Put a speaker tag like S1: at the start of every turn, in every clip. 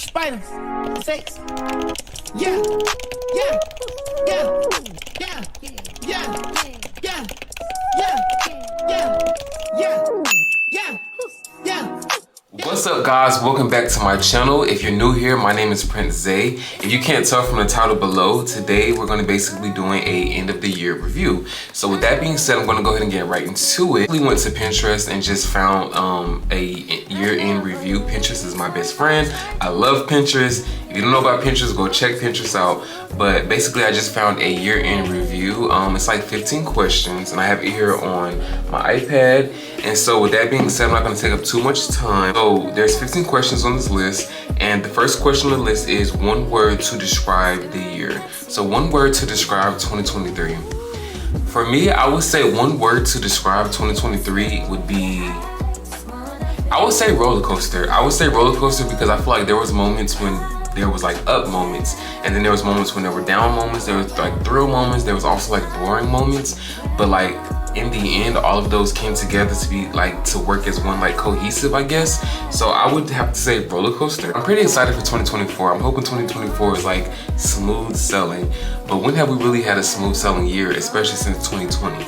S1: spiders, sex. Yeah, yeah, yeah, yeah, yeah, yeah, yeah, yeah, yeah, yeah.
S2: What's up, guys? Welcome back to my channel. If you're new here, my name is Prince Zay. If you can't tell from the title below, today we're going to basically be doing a end of the year review. So with that being said, I'm going to go ahead and get right into it. We went to Pinterest and just found a year-end review. Pinterest is my best friend. I love Pinterest. If you don't know about Pinterest, go check Pinterest out. But basically, I just found a year-end review. It's like 15 questions, and I have it here on my iPad. And so with that being said, I'm not going to take up too much time. So there's 15 questions on this list, and the first question on the list is one word to describe the year. So one word to describe 2023. For me, I would say one word to describe 2023 would be, I would say roller coaster. I would say roller coaster because I feel like there was moments when there was like up moments, and then there was moments when there were down moments. There was like thrill moments. There was also like boring moments, but like in the end, all of those came together to be like to work as one like cohesive, I guess. So I would have to say roller coaster. I'm pretty excited for 2024. I'm hoping 2024 is like smooth selling, but when have we really had a smooth selling year, especially since 2020?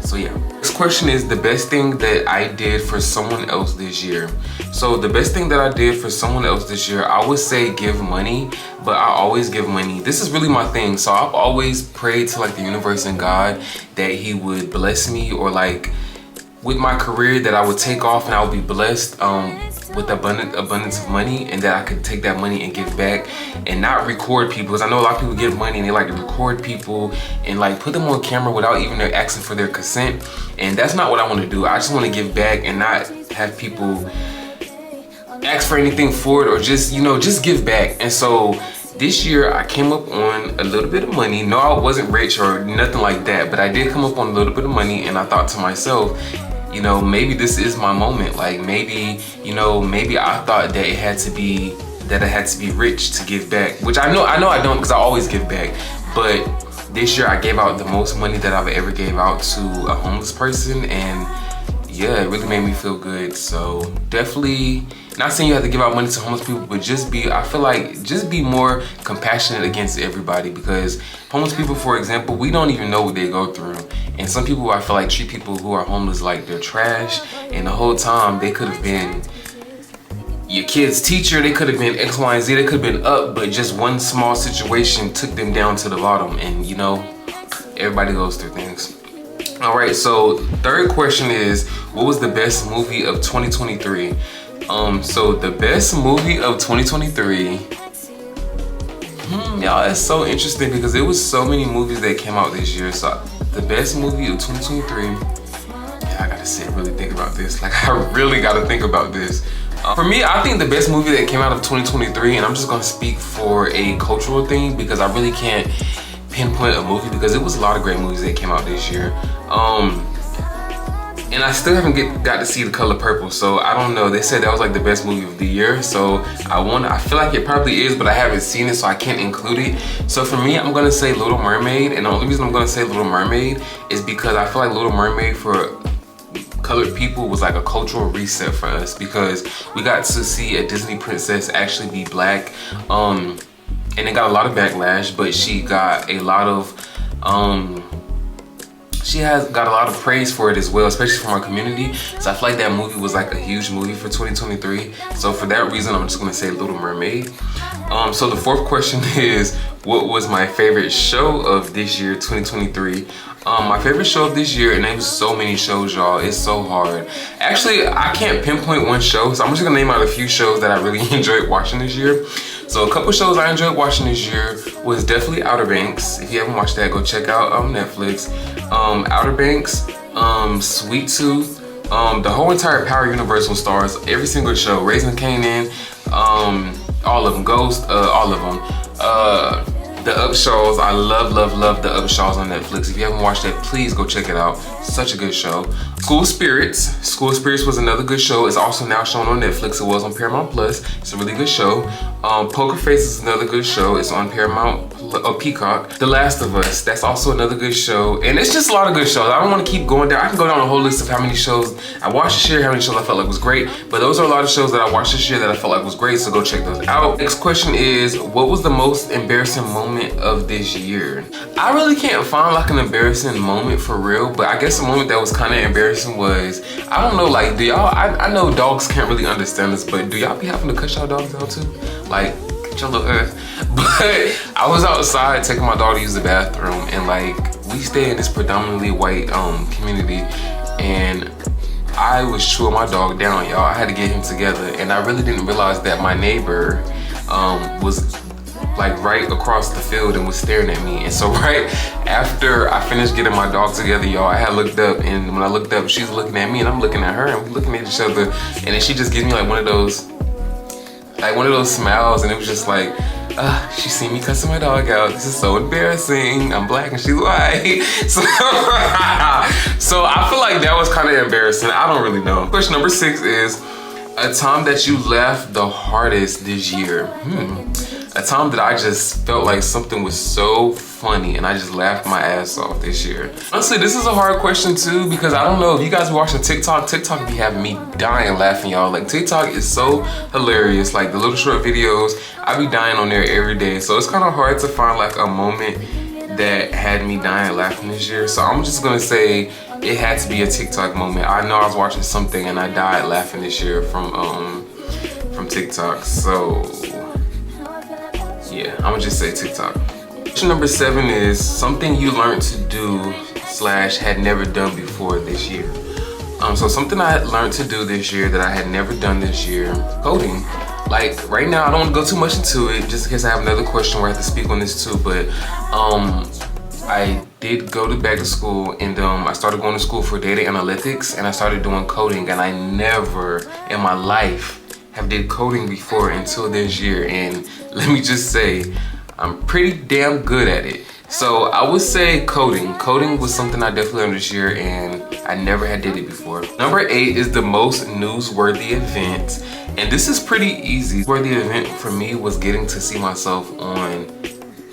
S2: So yeah. This question is the best thing that I did for someone else this year. So the best thing that I did for someone else this year, I would say give money, but I always give money. This is really my thing. So I've always prayed to like the universe and God that he would bless me, or like with my career that I would take off and I would be blessed with abundance of money, and that I could take that money and give back and not record people, because I know a lot of people give money and they like to record people and like put them on camera without even asking for their consent, and that's not what I want to do. I just want to give back and not have people ask for anything for it, or just, you know, just give back. And so this year I came up on a little bit of money. No, I wasn't rich or nothing like that, but I did come up on a little bit of money, and I thought to myself, you know, maybe this is my moment. Like maybe, you know, maybe I thought that it had to be rich to give back, which I know I don't, because I always give back. But this year I gave out the most money that I've ever gave out to a homeless person, and yeah, it really made me feel good. So definitely, not saying you have to give out money to homeless people, but I feel like just be more compassionate against everybody, because homeless people, for example, we don't even know what they go through. And some people, I feel like, treat people who are homeless like they're trash, and the whole time they could have been your kid's teacher, they could have been X, Y, and Z, they could have been up, but just one small situation took them down to the bottom. And you know, everybody goes through things. All right, so third question is, what was the best movie of 2023? So the best movie of 2023, y'all, it's so interesting because there was so many movies that came out this year. So the best movie of 2023, yeah, I gotta sit and really think about this. Like, I really gotta think about this. For me, I think the best movie that came out of 2023, and I'm just gonna speak for a cultural thing because I really can't pinpoint a movie, because it was a lot of great movies that came out this year. And I still haven't got to see The Color Purple, so I don't know. They said that was like the best movie of the year, so I feel like it probably is, but I haven't seen it, so I can't include it. So for me, I'm gonna say Little Mermaid, and the only reason I'm gonna say Little Mermaid is because I feel like Little Mermaid for colored people was like a cultural reset for us, because we got to see a Disney princess actually be black, and it got a lot of backlash, but she got a lot of she has got a lot of praise for it as well, especially from our community. So I feel like that movie was like a huge movie for 2023. So for that reason, I'm just gonna say Little Mermaid. So the fourth question is, what was my favorite show of this year, 2023? My favorite show of this year, and there was so many shows, y'all. It's so hard. Actually, I can't pinpoint one show, so I'm just gonna name out a few shows that I really enjoyed watching this year. So a couple shows I enjoyed watching this year was definitely Outer Banks. If you haven't watched that, go check out Netflix. Outer Banks, Sweet Tooth, the whole entire Power Universal stars, every single show, Raising Kanan, all of them, Ghost, all of them. The Upshaws, I love The Upshaws on Netflix. If you haven't watched that, please go check it out. Such a good show. School Spirits was another good show. It's also now shown on Netflix. It was on Paramount Plus. It's a really good show. Poker Face is another good show. It's on Paramount Peacock. The Last of Us. That's also another good show. And it's just a lot of good shows. I don't want to keep going down. I can go down a whole list of how many shows I watched this year, how many shows I felt like was great. But those are a lot of shows that I watched this year that I felt like was great. So go check those out. Next question is, what was the most embarrassing moment of this year? I really can't find like an embarrassing moment for real. But I guess the moment that was kind of embarrassing was, I don't know, like, do y'all, I know dogs can't really understand this, but do y'all be having to cut y'all dogs out too? Like, cut your little earth. But I was outside taking my dog to use the bathroom, and like, we stay in this predominantly white community, and I was chewing my dog down, y'all. I had to get him together, and I really didn't realize that my neighbor was like right across the field and was staring at me. And so right after I finished getting my dog together, y'all, I had looked up, and when I looked up, she's looking at me and I'm looking at her, and we're looking at each other, and then she just gives me like one of those smiles, and it was just like, she seen me cussing my dog out. This is so embarrassing. I'm black and she's white. So, so I feel like that was kind of embarrassing. I don't really know. Question number 6 is a time that you laughed the hardest this year. A time that I just felt like something was so funny and I just laughed my ass off this year. Honestly, this is a hard question too, because I don't know if you guys be watching TikTok be having me dying laughing, y'all. Like, TikTok is so hilarious. Like, the little short videos, I be dying on there every day. So it's kind of hard to find like a moment that had me dying laughing this year. So I'm just gonna say it had to be a TikTok moment. I know I was watching something and I died laughing this year from TikTok. So yeah, I'm gonna just say TikTok. Question number 7 is something you learned to do / had never done before this year. So something I had learned to do this year that I had never done this year, coding. Like, right now, I don't want to go too much into it just in case I have another question where I have to speak on this too, but I did go back to school, and I started going to school for data analytics, and I started doing coding, and I never in my life have did coding before until this year, and let me just say, I'm pretty damn good at it. So I would say coding. Coding was something I definitely learned this year, and I never had did it before. Number 8 is the most newsworthy event, and this is pretty easy. Newsworthy event for me was getting to see myself on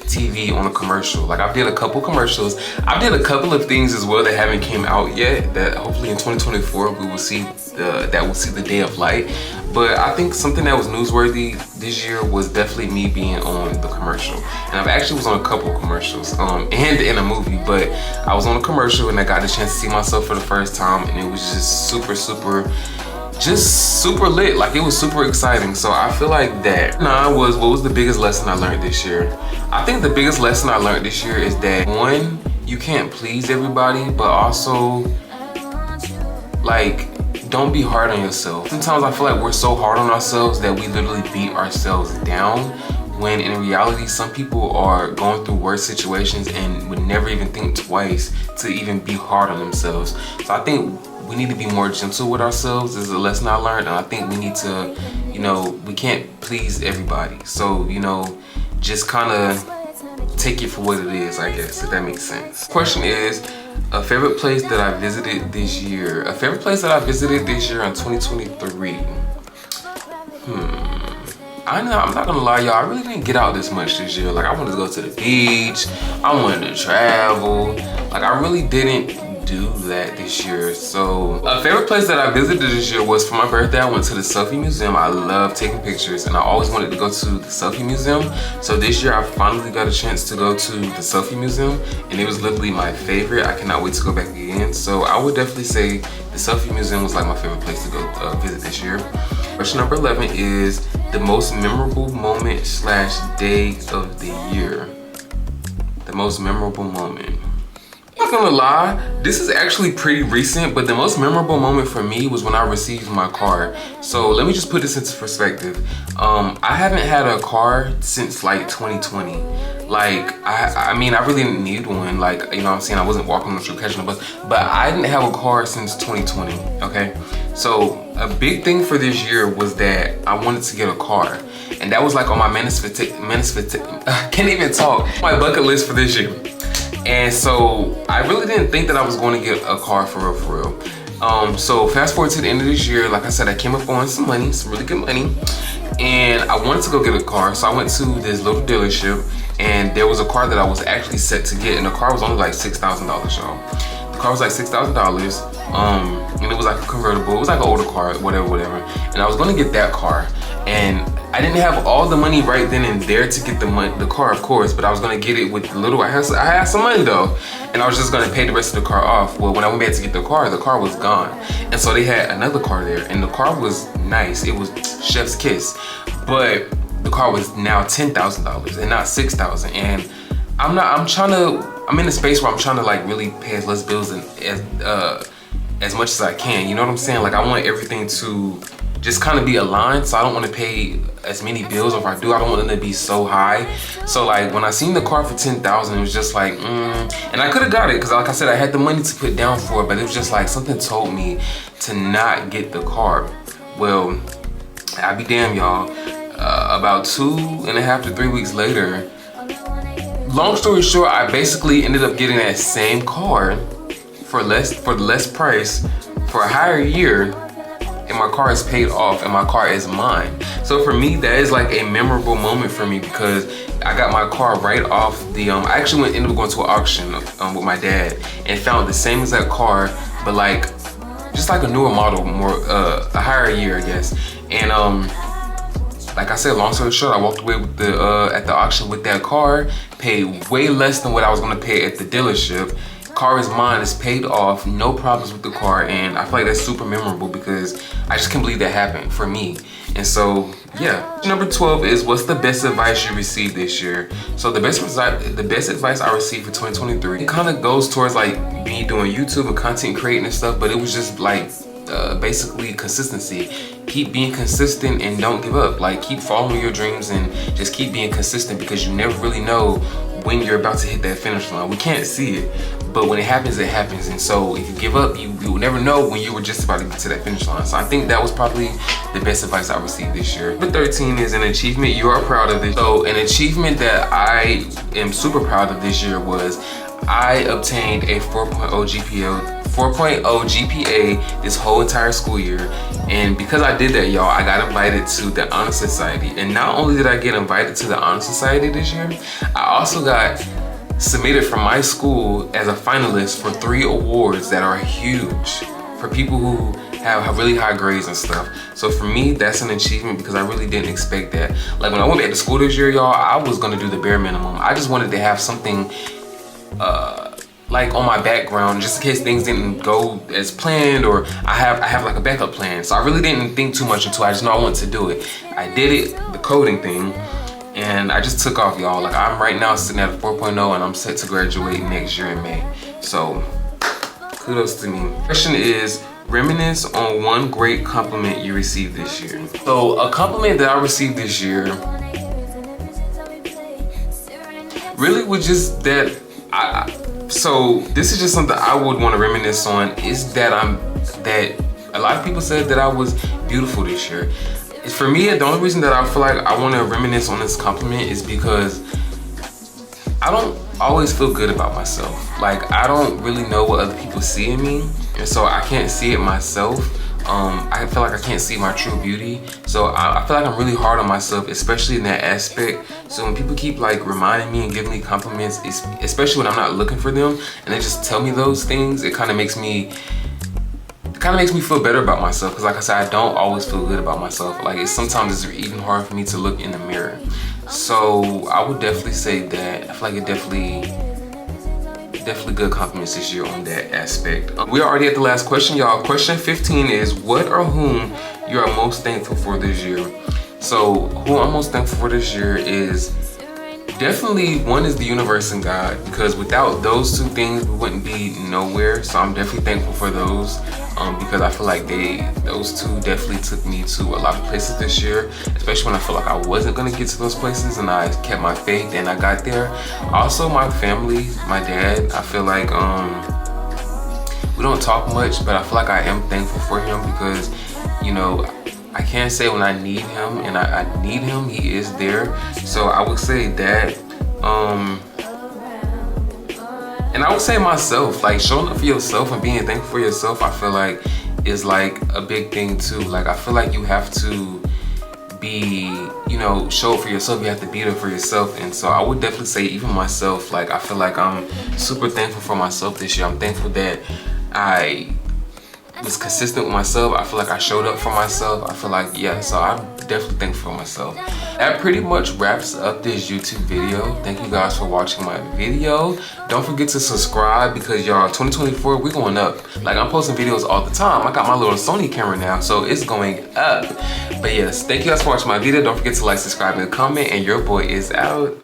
S2: TV on a commercial. Like, I did a couple commercials. I did a couple of things as well that haven't came out yet, that hopefully in 2024 we will see the day of light. But I think something that was newsworthy this year was definitely me being on the commercial. And I've actually was on a couple commercials and in a movie, but I was on a commercial and I got the chance to see myself for the first time, and it was just super lit. Like, it was super exciting. So I feel like that. What was the biggest lesson I learned this year? I think the biggest lesson I learned this year is that, one, you can't please everybody, but also, like, don't be hard on yourself. Sometimes I feel like we're so hard on ourselves that we literally beat ourselves down, when in reality, some people are going through worse situations and would never even think twice to even be hard on themselves. So I think we need to be more gentle with ourselves is a lesson I learned, and I think we need to, we can't please everybody. So, just kind of take it for what it is, I guess, if that makes sense. Question is, a favorite place that I visited this year. A favorite place that I visited this year in 2023. I'm not gonna lie, y'all, I really didn't get out this much this year. Like, I wanted to go to the beach, I wanted to travel. Like, I really didn't do that this year. So a favorite place that I visited this year was for my birthday. I went to the Selfie Museum. I love taking pictures, and I always wanted to go to the Selfie Museum. So this year I finally got a chance to go to the Selfie Museum, and it was literally my favorite. I cannot wait to go back again. So I would definitely say the Selfie Museum was like my favorite place to go visit this year. Question number 11 is the most memorable moment / day of the year. The most memorable moment. I'm not gonna lie, this is actually pretty recent, but the most memorable moment for me was when I received my car. So let me just put this into perspective. I haven't had a car since like 2020. Like, I mean, I really didn't need one. Like, you know what I'm saying? I wasn't walking on the street catching a bus, but I didn't have a car since 2020, okay? So a big thing for this year was that I wanted to get a car. And that was like on my can't even talk, my bucket list for this year. And so I really didn't think that I was going to get a car for real. So fast forward to the end of this year, like I said, I came up on some money, some really good money. and I wanted to go get a car. So I went to this little dealership, and there was a car that I was actually set to get, and the car was only like $6,000, y'all. The car was like $6,000, and it was like a convertible. It was like an older car, whatever. And I was gonna get that car, and I didn't have all the money right then and there to get the car, of course, but I was gonna get it with the little. I had some money though, and I was just gonna pay the rest of the car off. Well, when I went back to get the car was gone, and so they had another car there, and the car was nice. It was chef's kiss, but the car was now $10,000 and not $6,000. And I'm in a space where I'm trying to like really pay as less bills and as much as I can. You know what I'm saying? Like I want everything to just kind of be aligned, so I don't want to pay as many bills, or if I do, I don't want them to be so high. So like when I seen the car for $10,000, it was just like, and I could have got it because like I said, I had the money to put down for it, but it was just like something told me to not get the car. Well, I'll be damned, y'all. About 2.5 to 3 weeks later, long story short, I basically ended up getting that same car for the less price for a higher year. And my car is paid off, and my car is mine. So for me, that is like a memorable moment for me, because I got my car right off the, I actually ended up going to an auction with my dad and found the same exact car, but like, just like a newer model, more, a higher year, I guess. And like I said, long story short, I walked away with at the auction with that car, paid way less than what I was gonna pay at the dealership. Car is mine, it's paid off, no problems with the car, and I feel like that's super memorable because I just can't believe that happened for me. And so, yeah. Number 12 is, what's the best advice you received this year? So the best advice I received for 2023, it kind of goes towards like me doing YouTube and content creating and stuff, but it was just like basically consistency. Keep being consistent and don't give up. Like keep following your dreams and just keep being consistent, because you never really know when you're about to hit that finish line. We can't see it, but when it happens, it happens. And so if you give up, you will never know when you were just about to get to that finish line. So I think that was probably the best advice I received this year. Number 13 is an achievement you are proud of this. So an achievement that I am super proud of this year was I obtained a 4.0 GPA this whole entire school year. And because I did that, y'all, I got invited to the Honor Society. And not only did I get invited to the Honor Society this year, I also got submitted from my school as a finalist for 3 awards that are huge for people who have really high grades and stuff. So for me, that's an achievement because I really didn't expect that. Like when I went back to school this year, y'all, I was gonna do the bare minimum. I just wanted to have something like on my background, just in case things didn't go as planned, or I have like a backup plan. So I really didn't think too much into it. I just know I wanted to do it. I did it, the coding thing, and I just took off, y'all. Like I'm right now sitting at a 4.0 and I'm set to graduate next year in May. So kudos to me. Question is, reminisce on one great compliment you received this year. So a compliment that I received this year really was just that so this is just something I would want to reminisce on, is that a lot of people said that I was beautiful this year. For me, the only reason that I feel like I want to reminisce on this compliment is because I don't always feel good about myself. Like I don't really know what other people see in me, and so I can't see it myself. I feel like I can't see my true beauty. So I feel like I'm really hard on myself, especially in that aspect. So when people keep like reminding me and giving me compliments, especially when I'm not looking for them, and they just tell me those things, it kind of makes me feel better about myself. Because like I said, I don't always feel good about myself. Like sometimes it's even hard for me to look in the mirror. So I would definitely say that I feel like it definitely good compliments this year on that aspect. We're already at the last question, y'all. Question 15 is, what or whom you are most thankful for this year? So who I'm most thankful for this year is definitely, one is the universe and God, because without those two things we wouldn't be nowhere. So I'm definitely thankful for those, because I feel like those two definitely took me to a lot of places this year, especially when I feel like I wasn't gonna get to those places, and I kept my faith and I got there. Also my family, my dad, I feel like we don't talk much, but I feel like I am thankful for him, because you know, I can't say when I need him, and I need him, he is there. So I would say that, and I would say myself, like showing up for yourself and being thankful for yourself, I feel like is like a big thing too. Like I feel like you have to be, you know, show up for yourself. You have to be there for yourself. And so I would definitely say, even myself, like, I feel like I'm super thankful for myself this year. I'm thankful that I was consistent with myself. I feel like I showed up for myself. I feel like, yeah, so I'm definitely thankful for myself. That pretty much wraps up this YouTube video. Thank you guys for watching my video. Don't forget to subscribe, because y'all, 2024, we're going up. Like, I'm posting videos all the time. I got my little Sony camera now, so it's going up. But yes, thank you guys for watching my video. Don't forget to like, subscribe, and comment, and your boy is out.